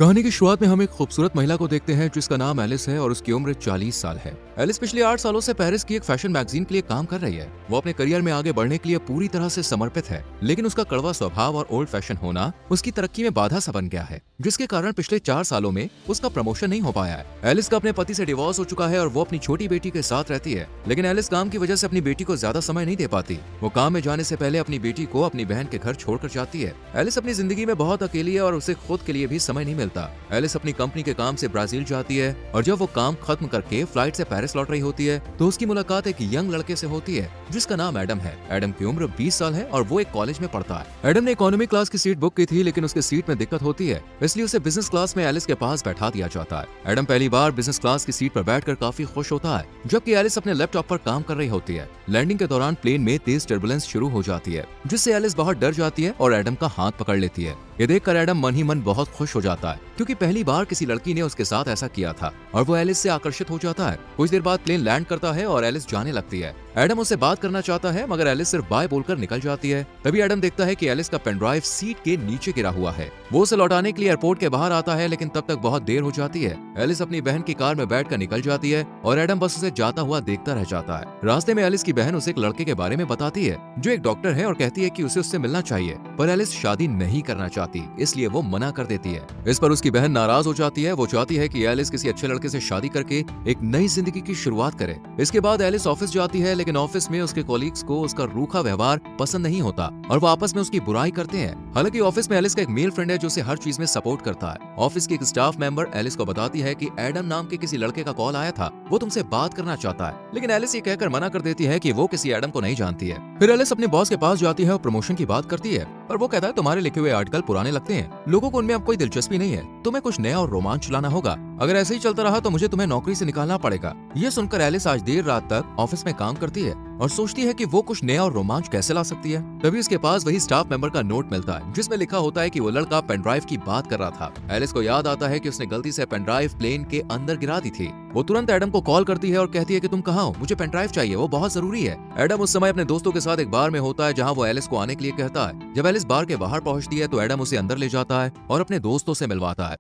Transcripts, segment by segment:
कहानी की शुरुआत में हम एक खूबसूरत महिला को देखते हैं जिसका नाम एलिस है और उसकी उम्र 40 साल है। एलिस पिछले 8 सालों से पेरिस की एक फैशन मैगजीन के लिए काम कर रही है। वो अपने करियर में आगे बढ़ने के लिए पूरी तरह से समर्पित है, लेकिन उसका कड़वा स्वभाव और ओल्ड फैशन होना उसकी तरक्की में बाधा सा बन गया है, जिसके कारण पिछले 4 सालों में उसका प्रमोशन नहीं हो पाया है। एलिस का अपने पति से डिवोर्स हो चुका है और वो अपनी छोटी बेटी के साथ रहती है, लेकिन एलिस काम की वजह से अपनी बेटी को ज्यादा समय नहीं दे पाती। वो काम में जाने से पहले अपनी बेटी को अपनी बहन के घर छोड़कर जाती है। एलिस अपनी जिंदगी में बहुत अकेली है और उसे खुद के लिए भी समय नहीं मिलता। एलिस अपनी कंपनी के काम से ब्राजील जाती है और जब वो काम खत्म करके फ्लाइट से पेरिस लौट रही होती है तो उसकी मुलाकात एक यंग लड़के से होती है जिसका नाम एडम है। एडम की उम्र 20 साल है और वो एक कॉलेज में पढ़ता है। एडम ने इकोनॉमी क्लास की सीट बुक की थी, लेकिन उसके सीट में दिक्कत होती है, इसलिए उसे बिजनेस क्लास में एलिस के पास बैठा दिया जाता है। एडम पहली बार बिजनेस क्लास की सीट पर बैठकर काफी खुश होता है, जबकि एलिस अपने लैपटॉप पर काम कर रही होती है। लैंडिंग के दौरान प्लेन में तेज टर्बुलेंस शुरू हो जाती है, जिससे एलिस बहुत डर जाती है और एडम का हाथ पकड़ लेती है। ये देखकर एडम मन ही मन बहुत खुश हो जाता है, क्योंकि पहली बार किसी लड़की ने उसके साथ ऐसा किया था और वो एलिस से आकर्षित हो जाता है। कुछ देर बाद प्लेन लैंड करता है और एलिस जाने लगती है। एडम उससे बात करना चाहता है, मगर एलिस सिर्फ बाय बोलकर निकल जाती है। तभी एडम देखता है कि एलिस का पेनड्राइव सीट के नीचे गिरा हुआ है। वो उसे लौटाने के लिए एयरपोर्ट के बाहर आता है, लेकिन तब तक बहुत देर हो जाती है। एलिस अपनी बहन की कार में बैठकर निकल जाती है और एडम बस उसे जाता हुआ देखता रह जाता है। रास्ते में एलिस की बहन उसे एक लड़के के बारे में बताती है जो एक डॉक्टर है और कहती है कि उसे उससे मिलना चाहिए, पर एलिस शादी नहीं करना चाहती, इसलिए वो मना कर देती है। इस पर उसकी बहन नाराज हो जाती है। वो चाहती है कि एलिस किसी अच्छे लड़के से शादी करके एक नई जिंदगी की शुरुआत करे। इसके बाद एलिस ऑफिस जाती है, लेकिन ऑफिस में उसके कॉलीग्स को उसका रूखा व्यवहार पसंद नहीं होता और वो आपस में उसकी बुराई करते हैं। हालांकि ऑफिस में एलिस का एक मेल फ्रेंड है जो उसे हर चीज में सपोर्ट करता है। ऑफिस की एक स्टाफ मेंबर एलिस को बताती है कि एडम नाम के किसी लड़के का कॉल आया था, वो तुमसे बात करना चाहता है, लेकिन एलिस ये कहकर मना कर देती है कि वो किसी एडम को नहीं जानती है। फिर एलिस अपने बॉस के पास जाती है और प्रमोशन की बात करती है, पर वो कहता है तुम्हारे लिखे हुए आर्टिकल पुराने लगते हैं, लोगों को उनमें अब कोई दिलचस्पी नहीं है, तुम्हें कुछ नया और रोमांच लाना होगा। अगर ऐसे ही चलता रहा तो मुझे तुम्हें नौकरी से निकालना पड़ेगा। ये सुनकर एलिस आज देर रात तक ऑफिस में काम करती है और सोचती है कि वो कुछ नया और रोमांच कैसे ला सकती है। तभी उसके पास वही स्टाफ मेंबर का नोट मिलता है जिसमें लिखा होता है कि वो लड़का पेनड्राइव की बात कर रहा था। एलिस को याद आता है कि उसने गलती से पेनड्राइव प्लेन के अंदर गिरा दी थी। वो तुरंत एडम को कॉल करती है और कहती है कि तुम कहाँ हो, मुझे पेनड्राइव चाहिए, वो बहुत जरूरी है। एडम उस समय अपने दोस्तों के साथ एक बार में होता है जहाँ वो एलिस को आने के लिए कहता है। जब एलिस बार के बाहर पहुँचती है तो एडम उसे अंदर ले जाता है और अपने दोस्तों से मिलवाता है।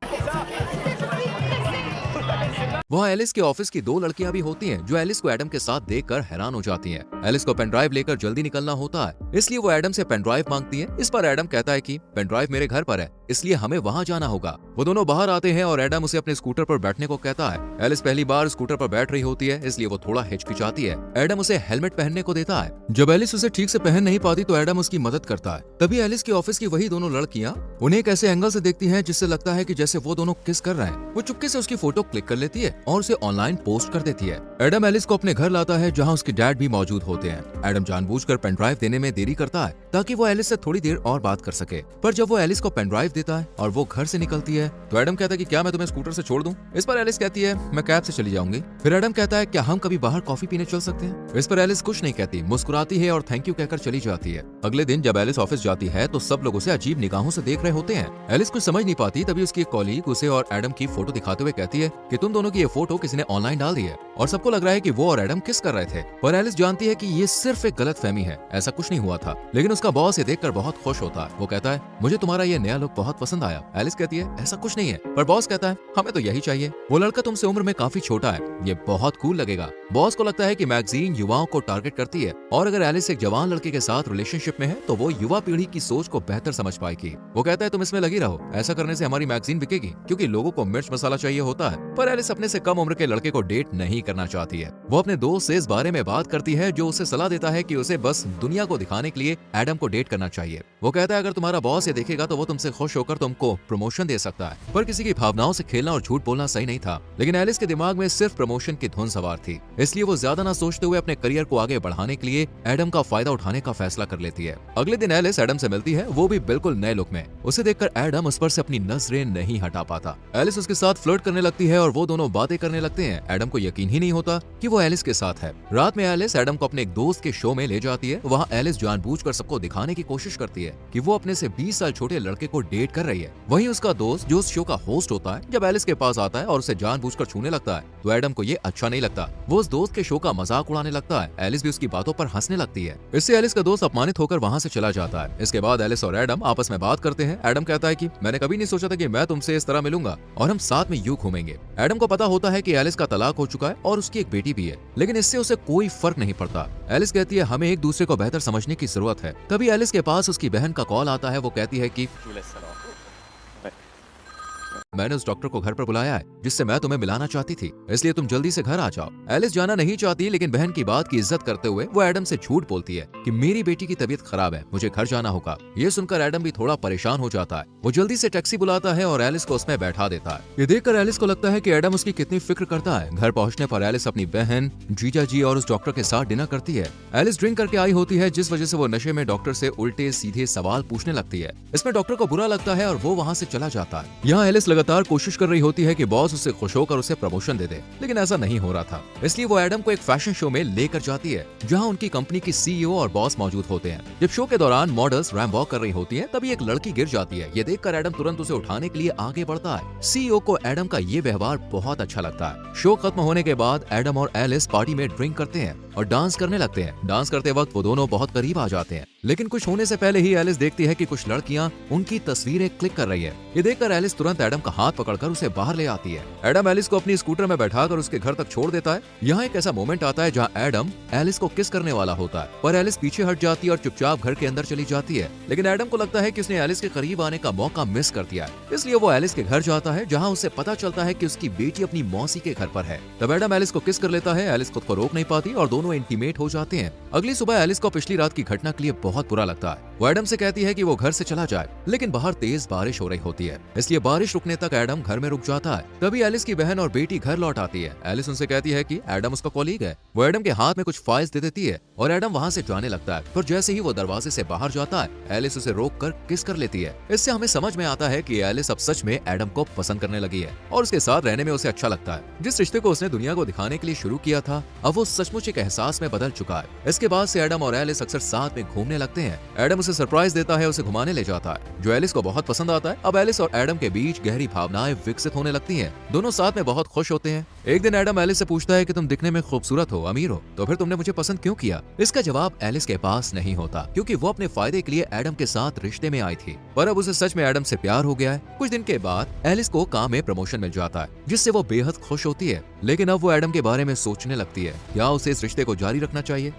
वहाँ एलिस के ऑफिस की 2 लड़कियां भी होती हैं जो एलिस को एडम के साथ देखकर हैरान हो जाती हैं। एलिस को पेनड्राइव लेकर जल्दी निकलना होता है, इसलिए वो एडम से पेनड्राइव मांगती है। इस पर एडम कहता है कि पेनड्राइव मेरे घर पर है, इसलिए हमें वहाँ जाना होगा। वो दोनों बाहर आते हैं और एडम उसे अपने स्कूटर पर बैठने को कहता है। एलिस पहली बार स्कूटर पर बैठ रही होती है, इसलिए वो थोड़ा हिचकिचाती है। एडम उसे हेलमेट पहनने को देता है। जब एलिस उसे ठीक से पहन नहीं पाती तो एडम उसकी मदद करता है। तभी एलिस के ऑफिस की वही दोनों लड़कियां उन्हें एक ऐसे एंगल से देखती हैं जिससे लगता है कि जैसे वो दोनों किस कर रहे हैं। वो चुपके से उसकी फोटो क्लिक कर लेती है और उसे ऑनलाइन पोस्ट कर देती है। एडम एलिस को अपने घर लाता है जहाँ उसके डैड भी मौजूद होते हैं। एडम जानबूझकर पेनड्राइव देने में देरी करता है ताकि वो एलिस से थोड़ी देर और बात कर सके, पर जब वो एलिस को पेनड्राइव देता है और वो घर से निकलती है तो एडम कहता है कि क्या मैं तुम्हें स्कूटर से छोड़ दूं? इस पर एलिस कहती है मैं कैब से चली जाऊंगी। फिर एडम कहता है क्या हम कभी बाहर कॉफी पीने चल सकते हैं? इस पर एलिस कुछ नहीं कहती, मुस्कुराती है और थैंक यू कहकर चली जाती है। अगले दिन जब एलिस ऑफिस जाती है तो सब लोग उसे अजीब निगाहों से देख रहे होते हैं। एलिस कुछ समझ नहीं पाती, तभी उसकी एक कॉलीग उसे और एडम की फोटो दिखाते हुए कहती है कि तुम दोनों की ये फोटो किसी ने ऑनलाइन डाल दी है और सबको लग रहा है कि वो और एडम किस कर रहे थे। पर एलिस जानती है कि ये सिर्फ एक गलतफहमी है, ऐसा कुछ नहीं हुआ था। लेकिन उसका बॉस ये देखकर बहुत खुश होता है। वो कहता है मुझे तुम्हारा ये नया लुक बहुत पसंद आया। एलिस कहती है ऐसा कुछ नहीं है, पर बॉस कहता है हमें तो यही चाहिए। वो लड़का तुमसे उम्र में काफी छोटा है, ये बहुत कूल लगेगा। बॉस को लगता है कि मैगजीन युवाओं को टारगेट करती है और अगर एलिस एक जवान लड़के के साथ रिलेशनशिप में है तो वो युवा पीढ़ी की सोच को बेहतर समझ पाएगी। वो कहता है तुम इसमें लगी रहो, ऐसा करने से हमारी मैगजीन बिकेगी, क्योंकि लोगों को मिर्च मसाला चाहिए होता है। पर एलिस अपने से कम उम्र के लड़के को डेट नहीं करना चाहती है। वो अपने दोस्त से इस बारे में बात करती है जो उसे सलाह देता है कि उसे बस दुनिया को दिखाने के लिए एडम को डेट करना चाहिए। वो कहता है अगर तुम्हारा बॉस ये देखेगा तो वो तुमसे खुश होकर तुमको प्रमोशन दे सकता है। पर किसी की भावनाओं से खेलना और झूठ बोलना सही नहीं था। लेकिन एलिस के दिमाग में सिर्फ प्रमोशन की धुन सवार थी, इसलिए वो ज्यादा ना सोचते हुए अपने करियर को आगे बढ़ाने के लिए एडम का फायदा उठाने का फैसला कर लेती है। अगले दिन एलिस एडम से मिलती है, वो भी बिल्कुल नए लुक में। उसे देखकर एडम उस पर से अपनी नजरें नहीं हटा पाता। एलिस उसके साथ फ्लर्ट करने लगती है और वो दोनों बातें करने लगते हैं। एडम को यकीन ही नहीं होता कि वो एलिस के साथ है। रात में एलिस एडम को अपने एक दोस्त के शो में ले जाती है। वहाँ एलिस जानबूझकर सबको दिखाने की कोशिश करती है कि वो अपने से 20 साल छोटे लड़के को डेट वेट कर रही है। वहीं उसका दोस्त जो उस शो का होस्ट होता है, जब एलिस के पास आता है और उसे जानबूझकर छूने लगता है तो एडम को ये अच्छा नहीं लगता। वो उस दोस्त के शो का मजाक उड़ाने लगता है। एलिस भी उसकी बातों पर हंसने लगती है। इससे एलिस का दोस्त अपमानित होकर वहाँ से चला जाता है। इसके बाद एलिस और एडम आपस में बात करते हैं। एडम कहता है कि मैंने कभी नहीं सोचा था कि मैं तुमसे इस तरह मिलूंगा और हम साथ में यूं घूमेंगे। एडम को पता होता है कि एलिस का तलाक हो चुका है और उसकी एक बेटी भी है, लेकिन इससे उसे कोई फर्क नहीं पड़ता। एलिस कहती है हमें एक दूसरे को बेहतर समझने की जरूरत है। तभी एलिस के पास उसकी बहन का कॉल आता है। वो कहती है कि मैंने उस डॉक्टर को घर पर बुलाया है जिससे मैं तुम्हें मिलाना चाहती थी, इसलिए तुम जल्दी से घर आ जाओ। एलिस जाना नहीं चाहती, लेकिन बहन की बात की इज्जत करते हुए वो एडम से झूठ बोलती है कि मेरी बेटी की तबीयत खराब है, मुझे घर जाना होगा। ये सुनकर एडम भी थोड़ा परेशान हो जाता है। वो जल्दी से टैक्सी बुलाता है और एलिस को उसमें बैठा देता है। ये देखकर एलिस को लगता है कि एडम उसकी कितनी फिक्र करता है। घर पहुंचने पर एलिस अपनी बहन, जीजा जी और उस डॉक्टर के साथ डिनर करती है। एलिस ड्रिंक करके आई होती है, जिस वजह से वो नशे में डॉक्टर से उल्टे सीधे सवाल पूछने लगती है। इसमें डॉक्टर को बुरा लगता है और वो वहाँ से चला जाता है। यहाँ एलिस लगातार कोशिश कर रही होती है कि बॉस उससे खुश होकर उसे प्रमोशन दे दे, लेकिन ऐसा नहीं हो रहा था। इसलिए वो एडम को एक फैशन शो में लेकर जाती है जहां उनकी कंपनी की सीईओ और बॉस मौजूद होते हैं। जब शो के दौरान मॉडल्स रैंप वॉक कर रही होती हैं, तभी एक लड़की गिर जाती है। ये देखकर एडम तुरंत उसे उठाने के लिए आगे बढ़ता है। सीईओ को एडम का ये व्यवहार बहुत अच्छा लगता है। शो खत्म होने के बाद एडम और एलिस पार्टी में ड्रिंक करते हैं और डांस करने लगते हैं। डांस करते वक्त वो दोनों बहुत करीब आ जाते हैं, लेकिन कुछ होने से पहले ही एलिस देखती है कि कुछ लड़कियां उनकी तस्वीरें क्लिक कर रही है। ये देखकर एलिस तुरंत एडम का हाथ पकड़कर उसे बाहर ले आती है। एडम एलिस को अपनी स्कूटर में बैठाकर उसके घर तक छोड़ देता है। यहाँ एक ऐसा मोमेंट आता है जहाँ एडम एलिस को किस करने वाला होता है, पर एलिस पीछे हट जाती है और चुपचाप घर के अंदर चली जाती है। लेकिन एडम को लगता है कि उसने एलिस के करीब आने का मौका मिस कर दिया है, इसलिए वो एलिस के घर जाता है जहाँ उसे पता चलता है कि उसकी बेटी अपनी मौसी के घर पर है। तब एडम एलिस को किस कर लेता है। एलिस खुद को रोक नहीं पाती और दोनों इंटीमेट हो जाते हैं। अगली सुबह एलिस को पिछली रात की घटना के लिए बहुत बुरा लगता है। वो एडम से कहती है कि वो घर से चला जाए, लेकिन बाहर तेज बारिश हो रही होती है, इसलिए बारिश रुकने तक एडम घर में रुक जाता है। तभी एलिस की बहन और बेटी घर लौट आती है। एलिस उनसे कहती है कि एडम उसका कॉलीग है। वो एडम के हाथ में कुछ फाइल्स दे देती है और एडम वहाँ से जाने लगता है, पर जैसे ही वो दरवाजे से बाहर जाता है, एलिस उसे रोक कर किस कर लेती है। इससे हमें समझ में आता है कि एलिस अब सच में एडम को पसंद करने लगी है और उसके साथ रहने में उसे अच्छा लगता है। जिस रिश्ते को उसने दुनिया को दिखाने के लिए शुरू किया था, अब वो सचमुच एक एहसास में बदल चुका है। इसके बाद से एडम और एलिस अक्सर साथ में घूमने लगते हैं। एडम उसे सरप्राइज देता है, उसे घुमाने ले जाता है, जो एलिस को बहुत पसंद आता है। अब एलिस और एडम के बीच गहरी भावनाएं विकसित होने लगती हैं। दोनों साथ में बहुत खुश होते हैं। एक दिन एडम एलिस से पूछता है कि तुम दिखने में खूबसूरत हो, अमीर हो, तो फिर तुमने मुझे पसंद क्यों किया? इसका जवाब एलिस के पास नहीं होता, क्योंकि वो अपने फायदे के लिए एडम के साथ रिश्ते में आई थी, पर अब उसे सच में एडम से प्यार हो गया है। कुछ दिन के बाद एलिस को काम में प्रमोशन मिल जाता है, जिससे वो बेहद खुश होती है। लेकिन अब वो एडम के बारे में सोचने लगती है, क्या उसे इस रिश्ते को जारी रखना चाहिए?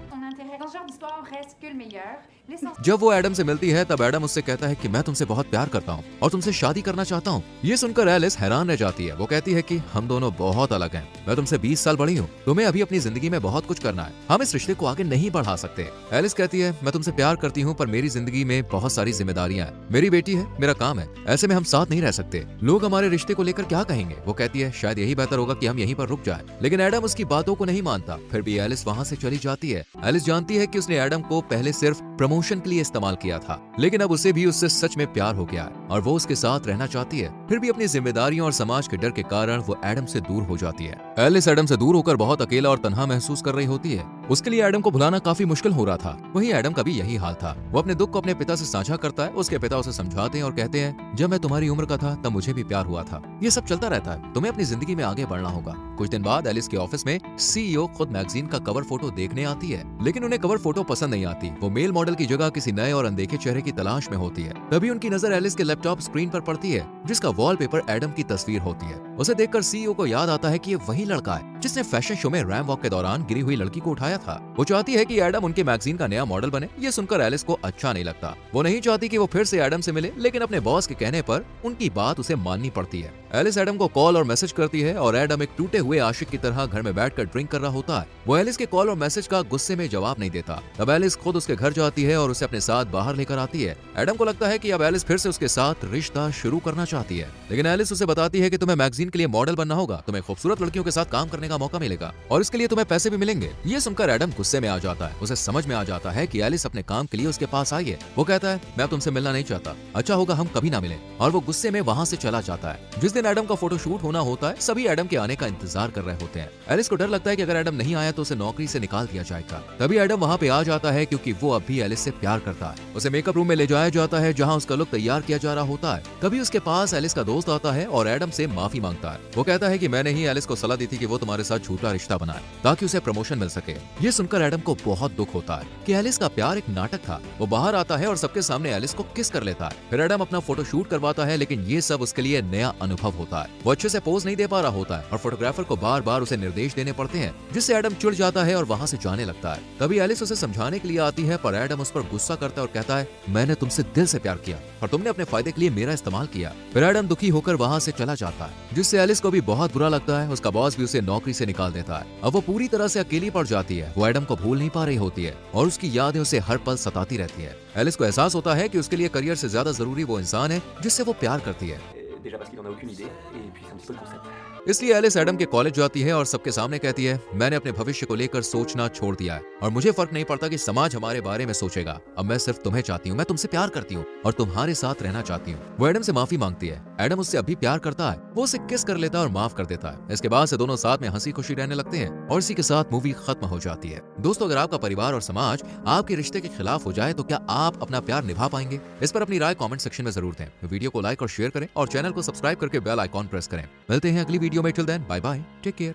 जब वो एडम से मिलती है, तब एडम उससे कहता है कि मैं तुमसे बहुत प्यार करता हूँ और तुमसे शादी करना चाहता हूँ। ये सुनकर एलिस हैरान रह जाती है। वो कहती है कि हम दोनों बहुत अलग हैं। मैं तुमसे 20 साल बड़ी हूँ, तुम्हें अभी अपनी जिंदगी में बहुत कुछ करना है, हम इस रिश्ते को आगे नहीं बढ़ा सकते। एलिस कहती है मैं तुमसे प्यार करती हूँ, पर मेरी जिंदगी में बहुत सारी जिम्मेदारियां हैं, मेरी बेटी है, मेरा काम है, ऐसे में हम साथ नहीं रह सकते। लोग हमारे रिश्ते को लेकर क्या कहेंगे? वो कहती है शायद यही बेहतर होगा कि हम यहीं पर रुक जाएं। लेकिन एडम उसकी बातों को नहीं मानता। फिर भी एलिस वहाँ से चली जाती है। एलिस जानती है कि उसने एडम को पहले सिर्फ प्रमोशन के लिए इस्तेमाल किया था, लेकिन अब उसे भी उससे सच में प्यार हो गया है और वो उसके साथ रहना चाहती है। फिर भी अपनी जिम्मेदारियों और समाज के डर के कारण वो एडम से दूर हो जाती है। एलिस एडम से दूर होकर बहुत अकेला और तन्हा महसूस कर रही होती है। उसके लिए एडम को भुलाना काफी मुश्किल हो रहा था। वहीं एडम का भी यही हाल था। वो अपने दुख को अपने पिता से साझा करता है। उसके पिता उसे समझाते हैं और कहते हैं जब मैं तुम्हारी उम्र का था तब मुझे भी प्यार हुआ था। ये सब चलता रहता है, तुम्हें अपनी जिंदगी में आगे बढ़ना होगा। कुछ दिन बाद एलिस के ऑफिस में सीईओ खुद मैगजीन का कवर फोटो देखने आती है, लेकिन उन्हें कवर फोटो पसंद नहीं आती। वो मेल मॉडल की जगह किसी नए और अनदेखे चेहरे की तलाश में होती है। तभी उनकी नजर एलिस के लैपटॉप स्क्रीन पर पड़ती है, जिसका वॉलपेपर एडम की तस्वीर होती है। उसे देखकर सीईओ को याद आता है कि ये वही लड़का है जिसने फैशन शो में रैंप वॉक के दौरान गिरी हुई लड़की को उठाया था। वो चाहती है कि एडम उनके मैगजीन का नया मॉडल बने। ये सुनकर एलिस को अच्छा नहीं लगता। वो नहीं चाहती कि वो फिर से एडम से मिले, लेकिन अपने बॉस के कहने पर उनकी बात उसे माननी पड़ती है। एलिस एडम को कॉल और मैसेज करती है और एडम एक टूटे हुए आशिक की तरह घर में बैठकर ड्रिंक कर रहा होता है। वो एलिस के कॉल और मैसेज का गुस्से में जवाब नहीं देता। तब एलिस खुद उसके घर जाती है और उसे अपने साथ बाहर लेकर आती है। एडम को लगता है कि अब एलिस फिर से उसके साथ रिश्ता शुरू करना चाहती है, लेकिन एलिस उसे बताती है कि तुम्हें मैगजीन के लिए मॉडल बनना होगा, तुम्हें खूबसूरत लड़कियों के साथ काम करने का मौका मिलेगा और इसके लिए तुम्हें पैसे भी मिलेंगे। ये सुनकर एडम गुस्से में आ जाता है। उसे समझ में आ जाता है कि एलिस अपने काम के लिए उसके पास आई है। वो कहता है मैं तुमसे मिलना नहीं चाहता, अच्छा होगा हम कभी ना मिलें, और वो गुस्से में वहाँ से चला जाता है। जिस दिन दिन एडम का फोटोशूट होना होता है। सभी एडम के आने का इंतजार कर रहे होते हैं। एलिस को डर लगता है कि अगर एडम नहीं आया तो उसे नौकरी से निकाल दिया जाएगा। तभी एडम वहाँ पे आ जाता है क्योंकि वो अब भी एलिस से प्यार करता है। उसे मेकअप रूम में ले जाया जाता है जहाँ उसका लुक तैयार किया जा रहा होता है। तभी उसके पास एलिस का दोस्त आता है और एडम से माफी मांगता है। वो कहता है कि मैंने ही एलिस को सलाह दी थी कि वो तुम्हारे साथ झूठा रिश्ता बनाए ताकि उसे प्रमोशन मिल सके। ये सुनकर एडम को बहुत दुख होता है कि एलिस का प्यार एक नाटक था। वो बाहर आता है और सबके सामने एलिस को किस कर लेता है। फिर एडम अपना फोटो शूट करवाता है, लेकिन ये सब उसके लिए नया अनुभव होता है। वो अच्छे से पोज नहीं दे पा रहा होता है और फोटोग्राफर को बार बार उसे निर्देश देने पड़ते हैं, जिससे एडम चिढ़ जाता है और वहाँ से जाने लगता है। तभी एलिस उसे समझाने के लिए आती है, पर एडम उस पर गुस्सा करता है और कहता है मैंने तुमसे दिल से प्यार किया और तुमने अपने फायदे के लिए मेरा इस्तेमाल किया। फिर एडम दुखी होकर वहाँ से चला जाता है, जिससे एलिस को भी बहुत बुरा लगता है। उसका बॉस भी उसे नौकरी से निकाल देता है। अब वो पूरी तरह से अकेली पड़ जाती है। वो एडम को भूल नहीं पा रही होती है और उसकी यादें उसे हर पल सताती रहती है। एलिस को एहसास होता है कि उसके लिए करियर से ज्यादा जरूरी वो इंसान है जिससे वो प्यार करती है। Déjà parce qu'il en a aucune idée, et puis c'est un petit peu le concept. इसलिए एलिस एडम के कॉलेज जाती है और सबके सामने कहती है मैंने अपने भविष्य को लेकर सोचना छोड़ दिया है और मुझे फर्क नहीं पड़ता कि समाज हमारे बारे में सोचेगा। अब मैं सिर्फ तुम्हें चाहती हूँ, मैं तुमसे प्यार करती हूँ और तुम्हारे साथ रहना चाहती हूँ। वो एडम से माफी मांगती है। एडम उससे अभी प्यार करता है। वो उसे किस कर लेता है और माफ कर देता है। इसके बाद से दोनों साथ में हंसी खुशी रहने लगते हैं और इसी के साथ मूवी खत्म हो जाती है। दोस्तों, अगर आपका परिवार और समाज आपके रिश्ते के खिलाफ हो जाए तो क्या आप अपना प्यार निभा पाएंगे? इस पर अपनी राय कमेंट सेक्शन में जरूर दें। वीडियो को लाइक और शेयर करें और चैनल को सब्सक्राइब करके बेल आइकॉन प्रेस करें। मिलते हैं अगली वीडियो में। Till then, bye bye, take care.